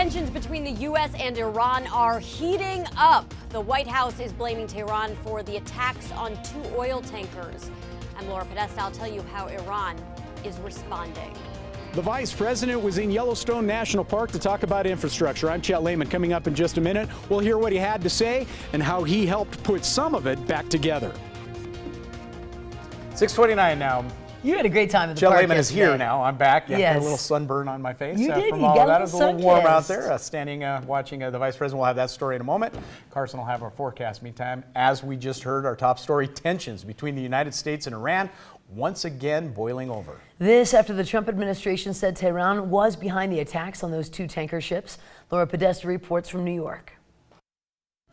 Tensions between the U.S. and Iran are heating up. The White House is blaming Tehran for the attacks on 2 oil tankers. I'm Laura Podesta. I'll tell you how Iran is responding. The vice president was in Yellowstone National Park to talk about infrastructure. I'm Chet Lehman. Coming up in just a minute, we'll hear what he had to say and how he helped put some of it back together. 6:29 now. You had a great time at the Chet park Lehman is yesterday. here now. I'm back. Yeah, Yes. got a little sunburn on my face You did. from You all got of that. a It was a little little warm out sun-kissed. there. Standing, watching the vice president. We'll have that story in a moment. Carson will have our forecast. Meantime, as we just heard, our top story: tensions between the United States and Iran once again boiling over. This after the Trump administration said Tehran was behind the attacks on those 2 tanker ships. Laura Podesta reports from New York.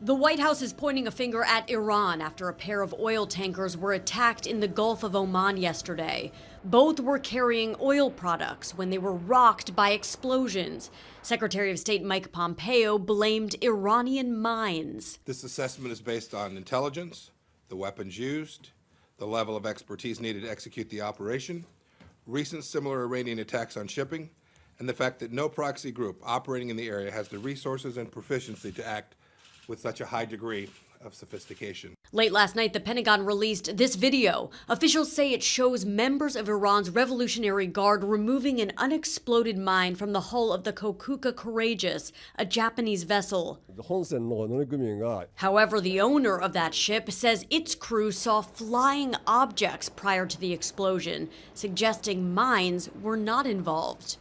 The White House is pointing a finger at Iran after a pair of oil tankers were attacked in the Gulf of Oman yesterday. Both were carrying oil products when they were rocked by explosions. Secretary of State Mike Pompeo blamed Iranian mines. This assessment is based on intelligence, the weapons used, the level of expertise needed to execute the operation, recent similar Iranian attacks on shipping, and the fact that no proxy group operating in the area has the resources and proficiency to act with such a high degree of sophistication. Late last night, the Pentagon released this video. Officials say it shows members of Iran's Revolutionary Guard removing an unexploded mine from the hull of the Kokuka Courageous, a Japanese vessel. However, the owner of that ship says its crew saw flying objects prior to the explosion, suggesting mines were not involved.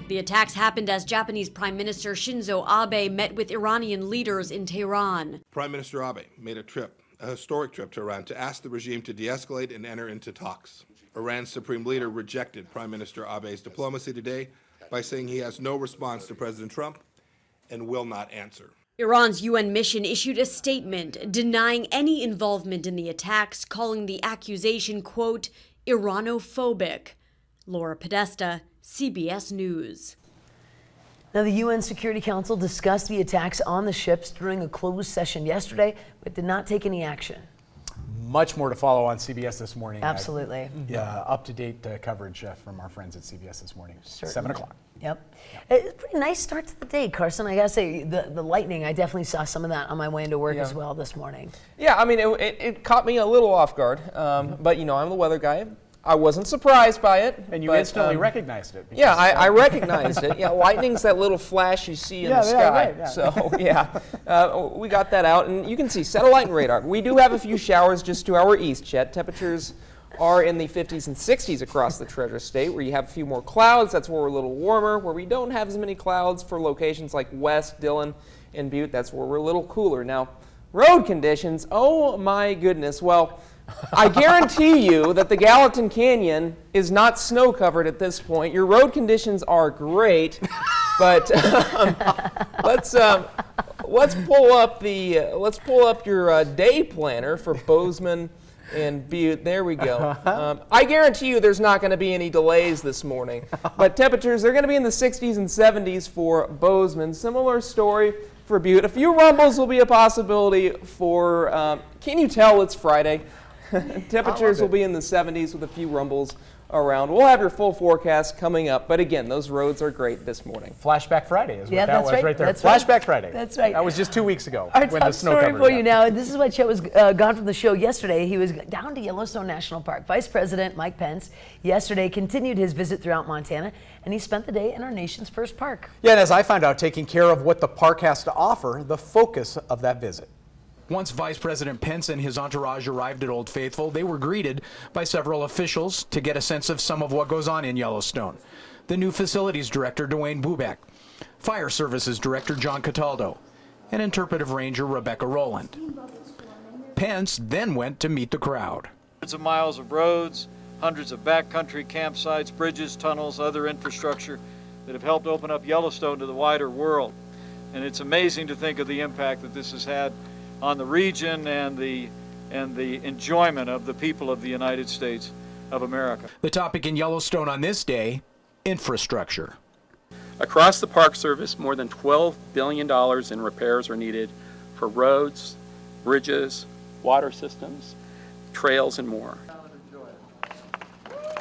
The attacks happened as Japanese Prime Minister Shinzo Abe met with Iranian leaders in Tehran. Prime Minister Abe made a historic trip to Iran to ask the regime to de-escalate and enter into talks. Iran's supreme leader rejected Prime Minister Abe's diplomacy today by saying he has no response to President Trump and will not answer. Iran's UN mission issued a statement denying any involvement in the attacks, calling the accusation, quote, Iranophobic. Laura Podesta, CBS News. Now, the UN Security Council discussed the attacks on the ships during a closed session yesterday, but did not take any action. Much more to follow on CBS this morning. Absolutely. Up-to-date coverage from our friends at CBS this morning. Certainly. 7 o'clock. Yep. It's a pretty nice start to the day, Carson. I gotta say, the lightning, I definitely saw some of that on my way into work as well this morning. Yeah, I mean, it caught me a little off guard, but I'm the weather guy. I wasn't surprised by it. And you instantly recognized it. Yeah, I recognized it. Yeah, lightning's that little flash you see in the sky. Right, So, we got that out. And you can see satellite and radar. We do have a few showers just to our east, Chet. Temperatures are in the 50s and 60s across the Treasure State, where you have a few more clouds. That's where we're a little warmer. Where we don't have as many clouds for locations like West, Dillon, and Butte, that's where we're a little cooler. Now, road conditions, oh my goodness. Well, I guarantee you that the Gallatin Canyon is not snow covered at this point. Your road conditions are great, but let's pull up your day planner for Bozeman and Butte. There we go. I guarantee you there's not going to be any delays this morning, but temperatures are going to be in the 60s and 70s for Bozeman. Similar story for Butte. A few rumbles will be a possibility for. Can you tell it's Friday? Temperatures will be in the 70s with a few rumbles around. We'll have your full forecast coming up, but again, those roads are great this morning. Flashback Friday is what that was right there. That's Flashback right. Friday. That's right. That was just 2 weeks ago Our when top the snow story covered for it you up. now. This is why Chet was gone from the show yesterday. He was down to Yellowstone National Park. Vice President Mike Pence yesterday continued his visit throughout Montana, and he spent the day in our nation's first park. Yeah, and as I found out, taking care of what the park has to offer, the focus of that visit. Once Vice President Pence and his entourage arrived at Old Faithful, they were greeted by several officials to get a sense of some of what goes on in Yellowstone. The new Facilities Director, Dwayne Bubeck, Fire Services Director, John Cataldo, and Interpretive Ranger, Rebecca Rowland. Pence then went to meet the crowd. Hundreds of miles of roads, hundreds of backcountry campsites, bridges, tunnels, other infrastructure that have helped open up Yellowstone to the wider world. And it's amazing to think of the impact that this has had on the region and the enjoyment of the people of the United States of America. The topic in Yellowstone on this day, infrastructure. Across the Park Service, more than $12 billion in repairs are needed for roads, bridges, water systems, trails, and more.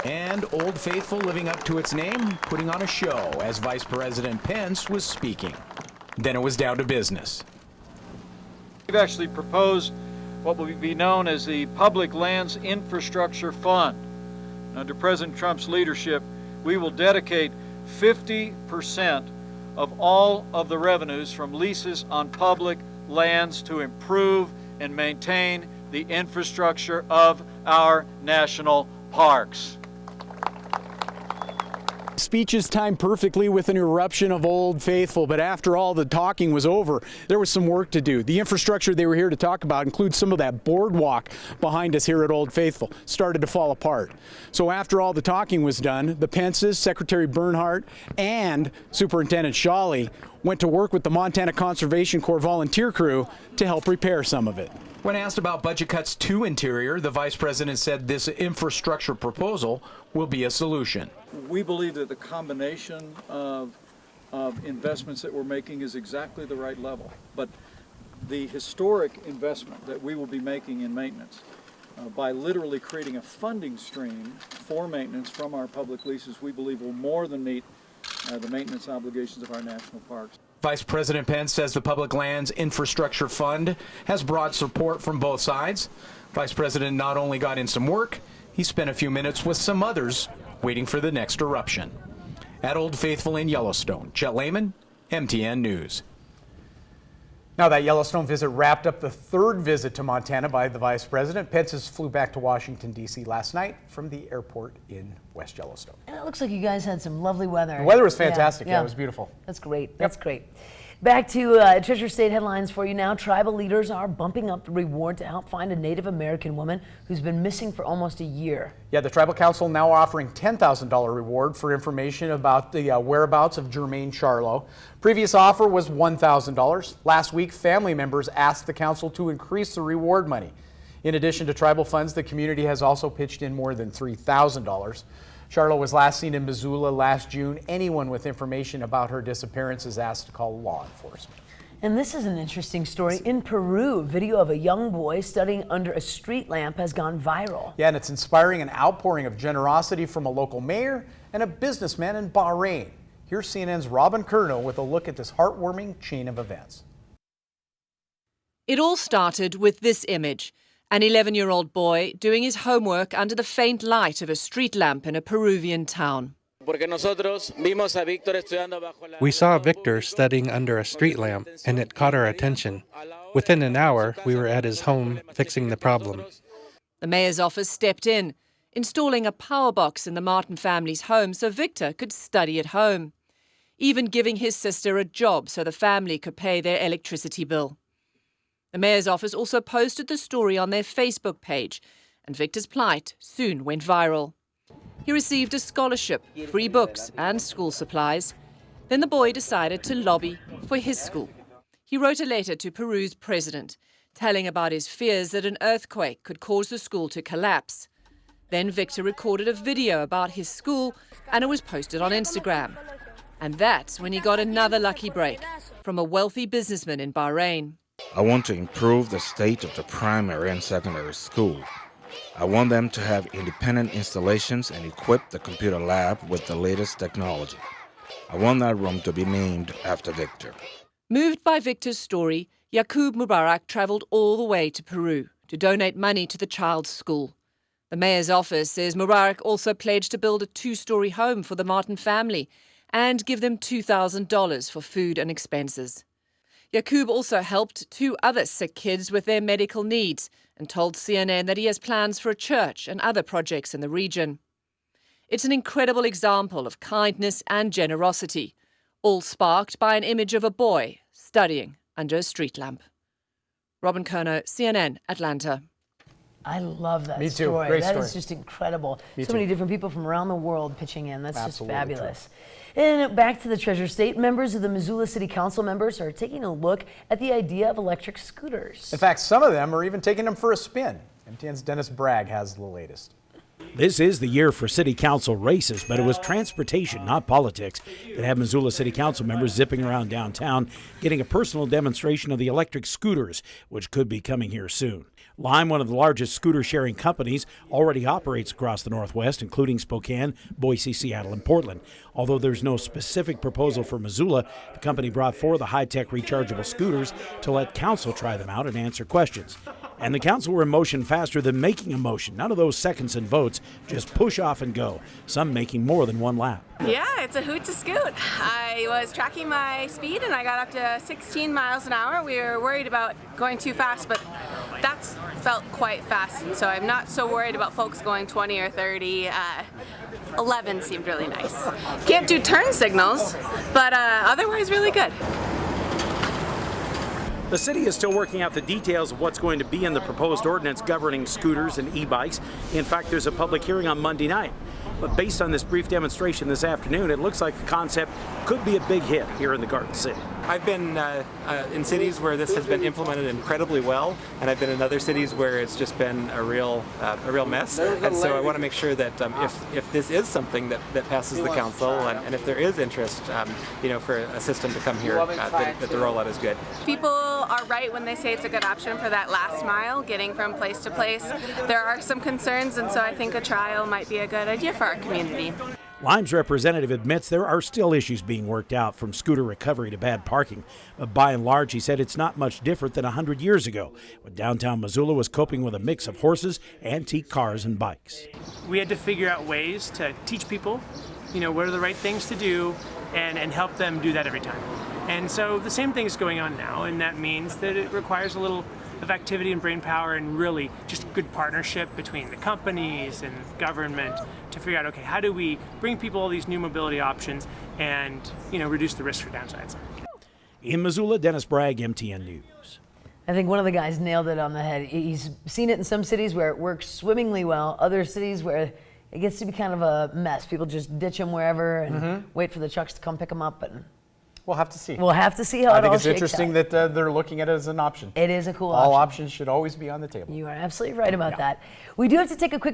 And Old Faithful living up to its name, putting on a show as Vice President Pence was speaking. Then it was down to business. We've actually proposed what will be known as the Public Lands Infrastructure Fund. Under President Trump's leadership, we will dedicate 50% of all of the revenues from leases on public lands to improve and maintain the infrastructure of our national parks. Speeches timed perfectly with an eruption of Old Faithful, but after all the talking was over, there was some work to do. The infrastructure they were here to talk about includes some of that boardwalk behind us here at Old Faithful. Started to fall apart. So after all the talking was done, the Pences, Secretary Bernhardt, and Superintendent Shawley went to work with the Montana Conservation Corps volunteer crew to help repair some of it. When asked about budget cuts to Interior, the Vice President said this infrastructure proposal will be a solution. We believe that the combination of investments that we're making is exactly the right level. But the historic investment that we will be making in maintenance, by literally creating a funding stream for maintenance from our public leases, we believe will more than meet the maintenance obligations of our national parks. Vice President Pence says the Public Lands Infrastructure Fund has broad support from both sides. Vice President not only got in some work, he spent a few minutes with some others waiting for the next eruption. At Old Faithful in Yellowstone, Chet Lehman, MTN News. Now that Yellowstone visit wrapped up the third visit to Montana by the Vice President. Pence flew back to Washington, D.C. last night from the airport in West Yellowstone. And it looks like you guys had some lovely weather. The weather was fantastic. Yeah, it was beautiful. That's great. That's great. Back to Treasure State headlines for you now. Tribal leaders are bumping up the reward to help find a Native American woman who's been missing for almost a year. Yeah, the Tribal Council now offering $10,000 reward for information about the whereabouts of Jermaine Charlo. Previous offer was $1,000. Last week, family members asked the council to increase the reward money. In addition to tribal funds, the community has also pitched in more than $3,000. Charlo was last seen in Missoula last June. Anyone with information about her disappearance is asked to call law enforcement. And this is an interesting story. In Peru, video of a young boy studying under a street lamp has gone viral. Yeah, and it's inspiring an outpouring of generosity from a local mayor and a businessman in Bahrain. Here's CNN's Robin Curnow with a look at this heartwarming chain of events. It all started with this image. An 11-year-old boy doing his homework under the faint light of a street lamp in a Peruvian town. We saw Victor studying under a street lamp, and it caught our attention. Within an hour, we were at his home fixing the problem. The mayor's office stepped in, installing a power box in the Martin family's home so Victor could study at home, even giving his sister a job so the family could pay their electricity bill. The mayor's office also posted the story on their Facebook page, and Victor's plight soon went viral. He received a scholarship, free books, and school supplies. Then the boy decided to lobby for his school. He wrote a letter to Peru's president, telling about his fears that an earthquake could cause the school to collapse. Then Victor recorded a video about his school, and it was posted on Instagram. And that's when he got another lucky break from a wealthy businessman in Bahrain. I want to improve the state of the primary and secondary school. I want them to have independent installations and equip the computer lab with the latest technology. I want that room to be named after Victor. Moved by Victor's story, Yaqub Mubarak traveled all the way to Peru to donate money to the child's school. The mayor's office says Mubarak also pledged to build a 2-story home for the Martin family and give them $2,000 for food and expenses. Yaqub also helped 2 other sick kids with their medical needs and told CNN that he has plans for a church and other projects in the region. It's an incredible example of kindness and generosity, all sparked by an image of a boy studying under a street lamp. Robin Curnow, CNN, Atlanta. I love that Me too. story. Great That story. is just incredible. Me So too. many different people from around the world pitching in. That's Absolutely just fabulous. And back to the Treasure State, members of the Missoula City Council members are taking a look at the idea of electric scooters. In fact, some of them are even taking them for a spin. MTN's Dennis Bragg has the latest. This is the year for city council races, but it was transportation, not politics, that had Missoula City Council members zipping around downtown, getting a personal demonstration of the electric scooters, which could be coming here soon. Lime, one of the largest scooter sharing companies, already operates across the Northwest, including Spokane, Boise, Seattle, and Portland. Although there's no specific proposal for Missoula, the company brought forward the high-tech rechargeable scooters to let council try them out and answer questions. And the council were in motion faster than making a motion. None of those seconds and votes, just push off and go, some making more than one lap. Yeah, it's a hoot to scoot. I was tracking my speed and I got up to 16 miles an hour. We were worried about going too fast, but that felt quite fast, and so I'm not so worried about folks going 20 or 30. 11 seemed really nice. Can't do turn signals, but otherwise really good. The city is still working out the details of what's going to be in the proposed ordinance governing scooters and e-bikes. In fact, there's a public hearing on Monday night. But based on this brief demonstration this afternoon, it looks like the concept could be a big hit here in the Garden City. I've been in cities where this has been implemented incredibly well, and I've been in other cities where it's just been a real mess. And so I want to make sure that if this is something that passes the council, and if there is interest, for a system to come here, that the rollout is good. People are right when they say it's a good option for that last mile, getting from place to place. There are some concerns, and so I think a trial might be a good idea for our community. Lime's representative admits there are still issues being worked out, from scooter recovery to bad parking. But by and large, he said it's not much different than 100 years ago, when downtown Missoula was coping with a mix of horses, antique cars, and bikes. We had to figure out ways to teach people, what are the right things to do, and help them do that every time. And so the same thing is going on now, and that means that it requires a little of activity and brain power, and really just good partnership between the companies and government to figure out, okay, how do we bring people all these new mobility options and reduce the risk for downsides. In Missoula, Dennis Bragg, MTN News. I think one of the guys nailed it on the head. He's seen it in some cities where it works swimmingly well, other cities where it gets to be kind of a mess. People just ditch them wherever and wait for the trucks to come pick them up. And we'll have to see. We'll have to see how it all shakes out. I think it's interesting that they're looking at it as an option. It is a cool All option. options should always be on the table. You are absolutely right about that. We do have to take a quick